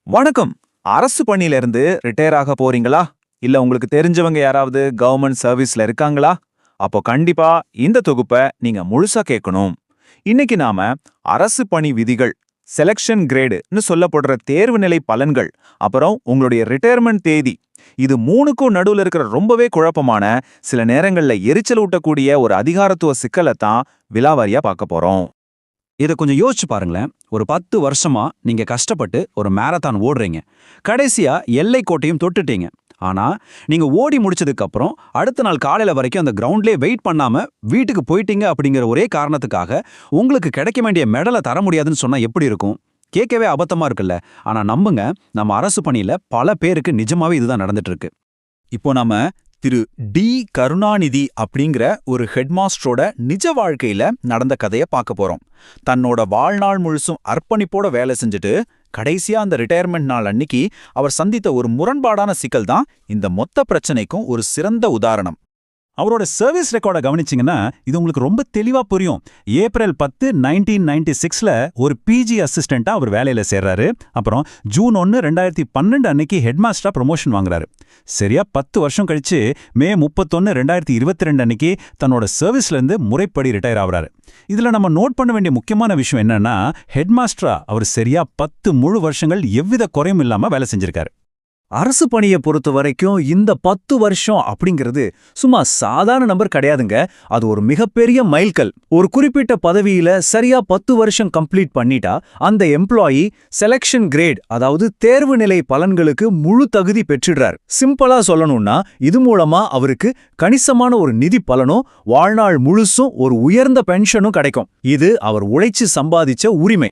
வணக்கம். அரசு பணியில இருந்து ரிட்டையர் ஆக போறீங்களா? இல்ல உங்களுக்கு தெரிஞ்சவங்க யாராவது கவர்மெண்ட் சர்வீஸ்ல இருக்காங்களா? அப்போ கண்டிப்பா இந்த தொகுப்ப நீங்க முழுசா கேட்கணும். இன்னைக்கு நாம அரசு பணி விதிகள், செலக்ஷன் கிரேடுன்னு சொல்லப்படுற தேர்வு நிலை பலன்கள், அப்புறம் உங்களுடைய ரிட்டையர்மெண்ட் தேதி, இது மூணுக்கும் நடுவுல இருக்கிற ரொம்பவே குழப்பமான, சில நேரங்கள்ல எரிச்சல் ஊட்டக்கூடிய ஒரு அதிகாரத்துவ சிக்கலைத்தான் விலாவாரியா பார்க்க போறோம். இதை கொஞ்சம் யோசிச்சு பாருங்களேன். ஒரு 10 வருஷமா நீங்க கஷ்டப்பட்டு ஒரு மேரத்தான் ஓடுறீங்க. கடைசியா எல்லை கோட்டையும் தொட்டுட்டீங்க. ஆனா நீங்க ஓடி முடிச்சதுக்கு அப்புறம் அடுத்த நாள் காலையில வரைக்கும் அந்த கிரவுண்ட்லயே வெயிட் பண்ணாம வீட்டுக்கு போயிட்டீங்க அப்படிங்கிற ஒரே காரணத்துக்காக உங்களுக்கு கிடைக்க வேண்டிய மெடலை தர முடியாதுன்னு சொன்னா எப்படி இருக்கும்? கேட்கவே அபத்தமா இருக்குல்ல. ஆனா நம்புங்க, நம்ம அரசு பணியில பல பேருக்கு நிஜமாவே இதுதான் நடந்துட்டு இருக்கு. இப்போ நாம திரு டி கருணாநிதி அப்படிங்கிற ஒரு ஹெட்மாஸ்டரோட நிஜ வாழ்க்கையில நடந்த கதைய பார்க்க போறோம். தன்னோட வாழ்நாள் முழுசும் அர்ப்பணிப்போட வேலை செஞ்சுட்டு கடைசியா அந்த ரிட்டையர்மெண்ட் நாள் அன்னைக்கு அவர் சந்தித்த ஒரு முரண்பாடான சிக்கல் தான் இந்த மொத்த பிரச்சனைக்கும் ஒரு சிறந்த உதாரணம். அவரோட சர்வீஸ் ரெக்கார்டை கவனிச்சிங்கன்னா இது உங்களுக்கு ரொம்ப தெளிவா புரியும். ஏப்ரல் 10, 1996ல ஒரு பிஜி அசிஸ்டண்டா அவர் வேலையில சேர்றாரு. அப்புறம் ஜூன் 1, 2012 அன்னைக்கு ஹெட்மாஸ்டரா ப்ரொமோஷன் வாங்குறாரு. சரியா 10 வருஷம் கழிச்சு மே 31, 2022 அன்னைக்கு தன்னோட சர்வீஸ்ல இருந்து முறைப்படி ரிட்டையர் ஆகுறாரு. இதுல நம்ம நோட் பண்ண வேண்டிய முக்கியமான விஷயம் என்னன்னா, ஹெட்மாஸ்டரா அவர் சரியா 10 முழு வருஷங்கள் எவ்வித குறையும் இல்லாம வேலை செஞ்சிருக்காரு. அரசு பணியை பொறுத்த வரைக்கும் இந்த 10 வருஷம் அப்படிங்கிறது சும்மா சாதாரண நம்பர் கிடையாதுங்க. அது ஒரு மிகப்பெரிய மைல்கல். ஒரு குறிப்பிட்ட பதவியில சரியா 10 வருஷம் கம்ப்ளீட் பண்ணிட்டா அந்த எம்ப்ளாயி செலக்ஷன் கிரேட், அதாவது தேர்வு நிலை பலன்களுக்கு முழு தகுதி பெற்றிடுறார். சிம்பிளா சொல்லணும்னா இது மூலமா அவருக்கு கணிசமான ஒரு நிதி பலனும் வாழ்நாள் முழுசும் ஒரு உயர்ந்த பென்ஷனும் கிடைக்கும். இது அவர் உழைச்சு சம்பாதிச்ச உரிமை.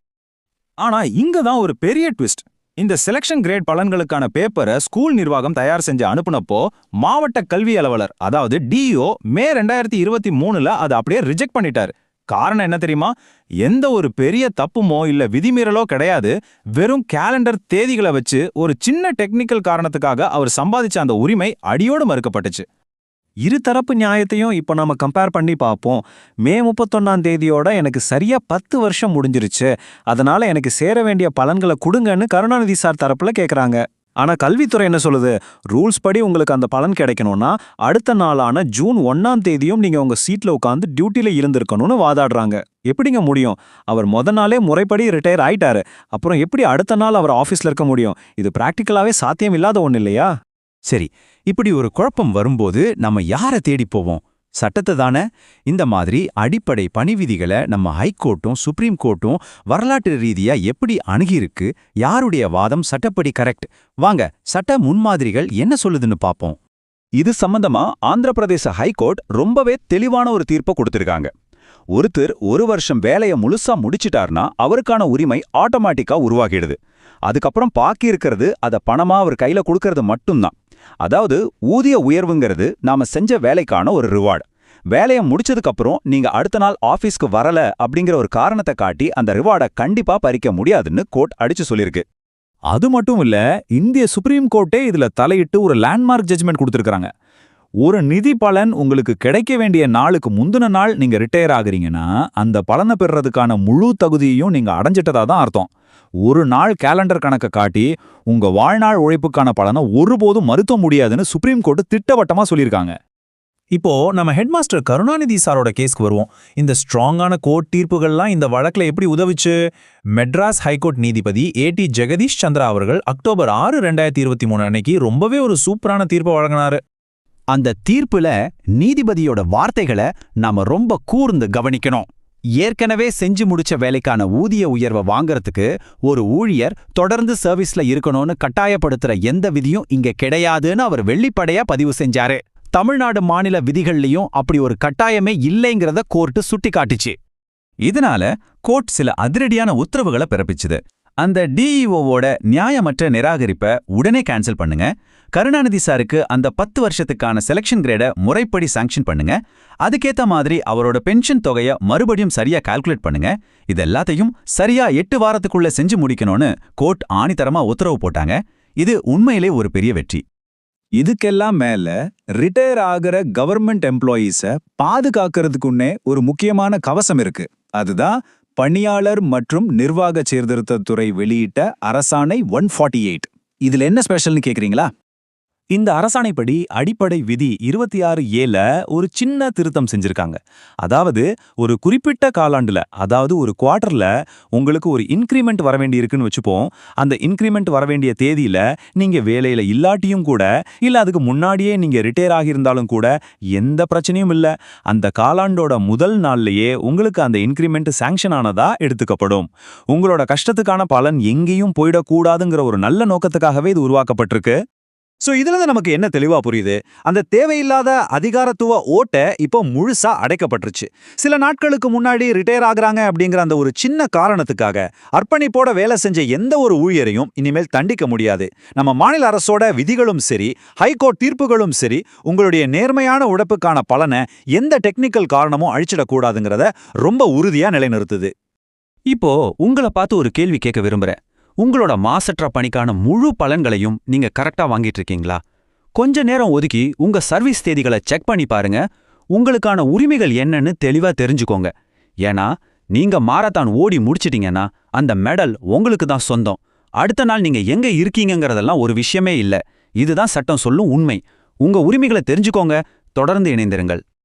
ஆனா இங்க தான் ஒரு பெரிய ட்விஸ்ட். இந்த செலக்ஷன் கிரேட் பலன்களுக்கான பேப்பரை ஸ்கூல் நிர்வாகம் தயார் செஞ்சு அனுப்புனப்போ மாவட்ட கல்வி அலுவலர், அதாவது டிஇஓ, மே 2023ல அதை அப்படியே ரிஜெக்ட் பண்ணிட்டார். காரணம் என்ன தெரியுமா? எந்த ஒரு பெரிய தப்புமோ இல்ல விதிமீறலோ கிடையாது. வெறும் கேலண்டர் தேதிகளை வச்சு ஒரு சின்ன டெக்னிக்கல் காரணத்துக்காக அவர் சம்பாதிச்ச அந்த உரிமை அடியோடு மறுக்கப்பட்டுச்சு. இருதரப்பு நியாயத்தையும் இப்ப நாம கம்பேர் பண்ணி பார்ப்போம். மே 31ஆம் தேதியோட எனக்கு சரியா 10 வருஷம் முடிஞ்சிருச்சு, அதனால எனக்கு சேர வேண்டிய பலன்களை கொடுங்கன்னு கருணாநிதி சார் தரப்புல கேக்குறாங்க. ஆனா கல்வித்துறை என்ன சொல்லுது? ரூல்ஸ் படி உங்களுக்கு அந்த பலன் கிடைக்கணும்னா அடுத்த நாளான ஜூன் 1ஆம் தேதியும் நீங்க உங்க சீட்ல உட்காந்து டியூட்டில இருந்திருக்கணும்னு வாதாடுறாங்க. எப்படிங்க முடியும்? அவர் நாளே முறைப்படி ரிட்டையர் ஆயிட்டாரு. அப்புறம் எப்படி அடுத்த நாள் அவர் ஆபீஸ்ல இருக்க முடியும்? இது பிராக்டிக்கலாவே சாத்தியம் இல்லாத ஒண்ணு இல்லையா? சரி, இப்படி ஒரு குழப்பம் வரும்போது நம்ம யாரை தேடி போவோம்? சட்டத்தை தானே? இந்த மாதிரி அடிப்படை பணி விதிகளை நம்ம ஹைகோர்ட்டும் சுப்ரீம் கோர்ட்டும் வரலாற்று ரீதியா எப்படி அணுகியிருக்கு? யாருடைய வாதம் சட்டப்படி கரெக்ட்? வாங்க, சட்ட முன்மாதிரிகள் என்ன சொல்லுதுன்னு பாப்போம். இது சம்பந்தமா ஆந்திர பிரதேச ஹைகோர்ட் ரொம்பவே தெளிவான ஒரு தீர்ப்பை கொடுத்திருக்காங்க. ஒருத்தர் 1 வருஷம் வேலையை முழுசா முடிச்சிட்டார்னா அவருக்கான உரிமை ஆட்டோமேட்டிக்கா உருவாகிடுது. அதுக்கப்புறம் பாக்கி இருக்கிறது அதை பணமா அவர் கையில கொடுக்கறது மட்டும்தான். அதாவது ஊதிய உயர்வுங்கிறது நாம செஞ்ச வேலைக்கான ஒரு ரிவார்டு. வேலையை முடிச்சதுக்கு அப்புறம் நீங்க அடுத்த நாள் ஆபீஸ்க்கு வரல அப்படிங்கிற ஒரு காரணத்தை காட்டி அந்த ரிவார்டை கண்டிப்பா பறிக்க முடியாதுன்னு கோர்ட் அடிச்சு சொல்லிருக்கு. அது மட்டும் இல்ல, இந்திய சுப்ரீம் கோர்ட்டே இதுல தலையிட்டு ஒரு லேண்ட்மார்க் ஜட்ஜ்மெண்ட் கொடுத்திருக்காங்க. ஒரு நிதி பலன் உங்களுக்கு கிடைக்க வேண்டிய நாளுக்கு முந்தின நாள் நீங்க ரிட்டையர் ஆகுறீங்கன்னா அந்த பலனை பெறுறதுக்கான முழு தகுதியையும் நீங்க அடைஞ்சிட்டதா தான் அர்த்தம். ஒரு நாள் கேலண்டர் கணக்கை காட்டி உங்க வாழ்நாள் உழைப்புக்கான பலனை ஒருபோதும் மறுத்த முடியாதுன்னு சுப்ரீம் கோர்ட் திட்டவட்டமா சொல்லியிருக்காங்க. இப்போ நம்ம ஹெட்மாஸ்டர் கருணாநிதி சாரோட கேஸ்க்கு வருவோம். இந்த ஸ்ட்ராங்கான கோர்ட் தீர்ப்புகள்லாம் இந்த வழக்குல எப்படி உதவிச்சு? மெட்ராஸ் ஹைகோர்ட் நீதிபதி ஏடி ஜெகதீஷ் சந்திரா அவர்கள் அக்டோபர் 6, 2023 அன்னைக்கு ரொம்பவே ஒரு சூப்பரான தீர்ப்பை வழங்கினாரு. அந்த தீர்ப்புல நீதிபதியோட வார்த்தைகளை நாம ரொம்ப கூர்ந்து கவனிக்கணும். ஏற்கனவே செஞ்சு முடிச்ச வேலைக்கான ஊதிய உயர்வை வாங்கறதுக்கு ஒரு ஊழியர் தொடர்ந்து சர்வீஸ்ல இருக்கணும்னு கட்டாயப்படுத்துற எந்த விதியும் இங்க கிடையாதுன்னு அவர் வெள்ளிப்படையா பதிவு செஞ்சாரு. தமிழ்நாடு மாநில விதிகள்லயும் அப்படி ஒரு கட்டாயமே இல்லைங்கிறத கோர்ட்டு சுட்டி காட்டுச்சு. இதனால கோர்ட் சில அதிரடியான உத்தரவுகளை பிறப்பிச்சுது. அந்த டிஇஓவோட நியாயமற்ற நிராகரிப்பை உடனே கேன்சல் பண்ணுங்க. கருணாநிதி சாருக்கு அந்த 10 வருஷத்துக்கான செலக்ஷன் கிரேடை முறைப்படி சாங்ஷன் பண்ணுங்க. அதுக்கேத்த மாதிரி அவரோட பென்ஷன் தொகையை மறுபடியும் சரியா கால்குலேட் பண்ணுங்க. இது எல்லாத்தையும் சரியா 8 வாரத்துக்குள்ள செஞ்சு முடிக்கணும்னு கோர்ட் ஆணித்தரமா உத்தரவு போட்டாங்க. இது உண்மையிலே ஒரு பெரிய வெற்றி. இதுக்கெல்லாம் மேல ரிட்டையர் ஆகிற கவர்மெண்ட் எம்ப்ளாயீஸ பாதுகாக்கிறதுக்குன்னே ஒரு முக்கியமான கவசம் இருக்கு. அதுதான் பணியாளர் மற்றும் நிர்வாக சீர்திருத்தத்துறை வெளியிட்ட அரசாணை 148. இதுல என்ன ஸ்பெஷல்னு கேக்குறீங்களா? இந்த அரசாணைப்படி அடிப்படை விதி 26A ஒரு சின்ன திருத்தம் செஞ்சிருக்காங்க. அதாவது ஒரு குறிப்பிட்ட காலாண்டுல, அதாவது ஒரு குவார்ட்டர்ல உங்களுக்கு ஒரு இன்கிரிமெண்ட் வர வேண்டி இருக்குன்னு வச்சுப்போம். அந்த இன்கிரிமெண்ட் வர வேண்டிய தேதியில நீங்க வேலையில இல்லாட்டியும் கூட, இல்ல அதுக்கு முன்னாடியே நீங்க ரிட்டையர் ஆகியிருந்தாலும் கூட எந்த பிரச்சனையும் இல்ல. அந்த காலாண்டோட முதல் நாள்லயே உங்களுக்கு அந்த இன்கிரிமெண்ட் சாங்ஷன் ஆனதா எடுத்துக்கப்படும். உங்களோட கஷ்டத்துக்கான பலன் எங்கேயும் போயிடக்கூடாதுங்கிற ஒரு நல்ல நோக்கத்துக்காகவே இது உருவாக்கப்பட்டிருக்கு. சோ இதுல நமக்கு என்ன தெளிவா புரியுது? அந்த தேவையில்லாத அதிகாரத்துவ ஓட்ட இப்போ முழுசா அடைக்கப்பட்டுருச்சு. சில நாட்களுக்கு முன்னாடி ரிட்டையர் ஆகுறாங்க அப்படிங்கிற அந்த ஒரு சின்ன காரணத்துக்காக அர்ப்பணிப்போட வேலை செஞ்ச எந்த ஒரு ஊழியரையும் இனிமேல் தண்டிக்க முடியாது. நம்ம மாநில அரசோட விதிகளும் சரி, ஹைகோர்ட் தீர்ப்புகளும் சரி, உங்களுடைய நேர்மையான உழைப்புக்கான பலனை எந்த டெக்னிக்கல் காரணமும் அழிச்சிடக்கூடாதுங்கிறத ரொம்ப உறுதியா நிலைநிறுத்துது. இப்போ உங்களை பார்த்து ஒரு கேள்வி கேட்க விரும்புறேன். உங்களோட மாசற்ற பணிக்கான முழு பலன்களையும் நீங்க கரெக்டா வாங்கிட்டு இருக்கீங்களா? கொஞ்ச நேரம் ஒதுக்கி உங்க சர்வீஸ் தேதிகளை செக் பண்ணி பாருங்க. உங்களுக்கான உரிமைகள் என்னன்னு தெளிவா தெரிஞ்சுக்கோங்க. ஏன்னா நீங்க மாரத்தான் ஓடி முடிச்சிட்டீங்கன்னா அந்த மெடல் உங்களுக்கு தான் சொந்தம். அடுத்த நாள் நீங்க எங்க இருக்கீங்கங்கிறதெல்லாம் ஒரு விஷயமே இல்ல. இதுதான் சட்டம் சொல்லும் உண்மை. உங்க உரிமைகளை தெரிஞ்சுக்கோங்க. தொடர்ந்து இணைந்திருங்கள்.